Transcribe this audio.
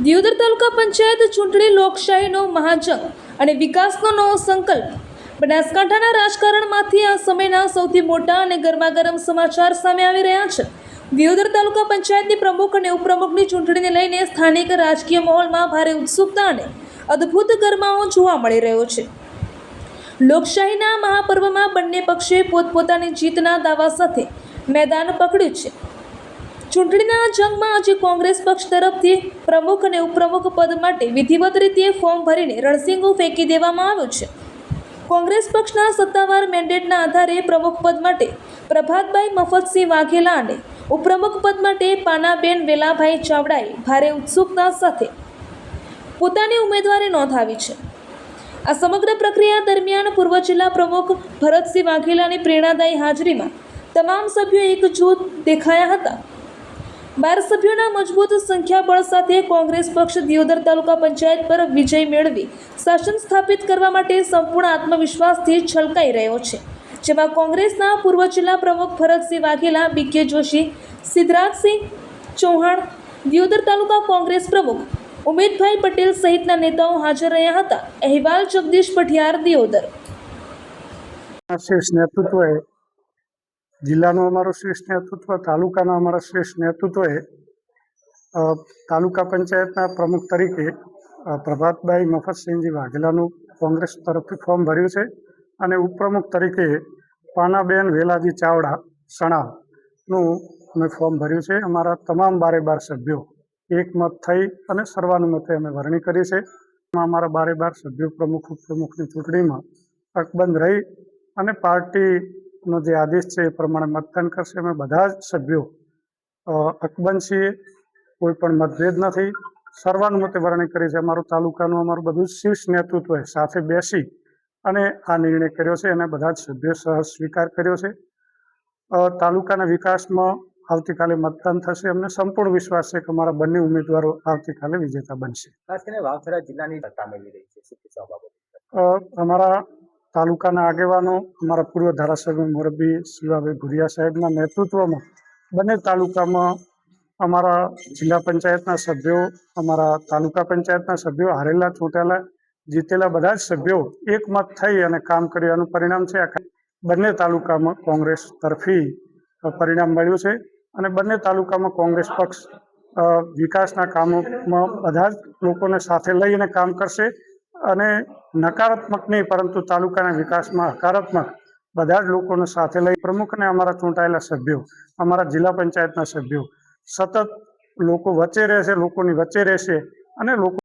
દિયોદર તાલુકા પંચાયત ચૂંટણી લોકશાહીનો મહાજંગ અને વિકાસનો નવો સંકલ્પ. બનાસકાંઠાના રાજકારણમાંથી આ સમયના સૌથી મોટા અને ગરમાગરમ સમાચાર સામે આવી રહ્યા છે. દિયોદર તાલુકા પંચાયતની પ્રમુખ અને ઉપપ્રમુખની ચૂંટણીને લઈને સ્થાનિક રાજકીય માહોલમાં ભારે ઉત્સુકતા અને અદ્ભુત ગરમાવો જોવા મળી રહ્યો છે. લોકશાહીના મહાપર્વમાં બંને પક્ષે પોતપોતાની જીતના દાવા સાથે મેદાન પકડ્યું છે. ચૂંટણીના જંગમાં આજે કોંગ્રેસ પક્ષ તરફથી પ્રમુખ અને ઉપપ્રમુખ પદ માટે વિધિવત રીતે ફોર્મ ભરીને રણસીંગો ફેંકી દેવામાં આવ્યું છે. કોંગ્રેસ પક્ષના સત્તાવાર મેન્ડેટના આધારે પ્રમુખ પદ માટે પ્રભાતભાઈ મફતસિંહ વાઘેલા અને ઉપપ્રમુખ પદ માટે પાનાબેન વેલાભાઈ ચાવડાએ ભારે ઉત્સુકતા સાથે પોતાની ઉમેદવારી નોંધાવી છે. આ સમગ્ર પ્રક્રિયા દરમિયાન પૂર્વ જિલ્લા પ્રમુખ ભરતસિંહ વાઘેલાની પ્રેરણાદાયી હાજરીમાં તમામ સભ્યો એકજૂથ દેખાયા હતા. 12 સભ્યોના મજબૂત સંખ્યાબળ સાથે કોંગ્રેસ પક્ષ દિયોદર તાલુકા પંચાયત પર વિજય મેળવી શાસન સ્થાપિત કરવા માટે સંપૂર્ણ આત્મવિશ્વાસથી છલકાઈ રહ્યો છે. જેમાં કોંગ્રેસના પૂર્વ જિલ્લા પ્રમુખ ભરતસિંહ વાઘેલા, બીકે જોશી, સિદ્ધરાજસિંહ ચૌહાણ, દિયોદર તાલુકા કોંગ્રેસ પ્રમુખ ઉમેદભાઈ પટેલ સહિતના નેતાઓ હાજર રહ્યા હતા. અહેવાલ જગદીશ પઠિયાર, દિયોદર. શ્રેષ્ઠ નેતૃત્વએ, જિલ્લાનું અમારું શ્રેષ્ઠ નેતૃત્વ, તાલુકાના અમારા શ્રેષ્ઠ નેતૃત્વએ તાલુકા પંચાયતના પ્રમુખ તરીકે પ્રભાતભાઈ મફતસિંહજી વાઘેલાનું કોંગ્રેસ તરફથી ફોર્મ ભર્યું છે અને ઉપપ્રમુખ તરીકે પાનાબેન વેલાજી ચાવડા સણાવનું અમે ફોર્મ ભર્યું છે. અમારા તમામ 12 સભ્યો એકમત થઈ અને સર્વાનુમતે અમે વરણી કરી છે. અમારા 12 સભ્યો પ્રમુખ ઉપપ્રમુખની ચૂંટણીમાં અકબંધ રહી અને પાર્ટીનો જે આદેશ છે એ પ્રમાણે મતદાન કરશે. અમે બધા જ સભ્યો અકબંધ છીએ, કોઈ પણ મતભેદ નથી, સર્વાનુમતે વરણી કરી છે. અમારું તાલુકાનું અમારું બધું શીર્ષ નેતૃત્વએ સાથે બેસી અને આ નિર્ણય કર્યો છે અને બધા જ સભ્યો સહ સ્વીકાર કર્યો છે. તાલુકાના વિકાસમાં આવતીકાલે મતદાન થશે. અમને સંપૂર્ણ વિશ્વાસ છે કે અમારા બંને ઉમેદવારો આવતીકાલે વિજેતા બનશે. ખાસ કરીને વાવથરા જિલ્લાની સત્તા મળી રહી છે, શું કહેશો આ બાબતે? અમારા તાલુકાના આગેવાનો, અમારા પૂર્વ ધારાસભ્ય મોરબી શિવાભાઈ ભુરિયા સાહેબના નેતૃત્વમાં બંને તાલુકામાં અમારા જિલ્લા પંચાયતના સભ્યો, અમારા તાલુકા પંચાયતના સભ્યો, હારેલા ચૂંટાયેલા જીતેલા બધા જ સભ્યો એકમત થઈ અને કામ કર્યાનું પરિણામ છે. બંને તાલુકામાં કોંગ્રેસ તરફી પરિણામ મળ્યું છે અને બંને તાલુકામાં કોંગ્રેસ પક્ષ વિકાસના કામોમાં બધા જ લોકોને સાથે લઈને કામ કરશે અને નકારાત્મક નહીં પરંતુ તાલુકાના વિકાસમાં હકારાત્મક બધા જ લોકોને સાથે લઈ પ્રમુખ અને અમારા ચૂંટાયેલા સભ્યો, અમારા જિલ્લા પંચાયતના સભ્યો સતત લોકો વચ્ચે રહેશે, લોકોની વચ્ચે રહેશે અને લોકો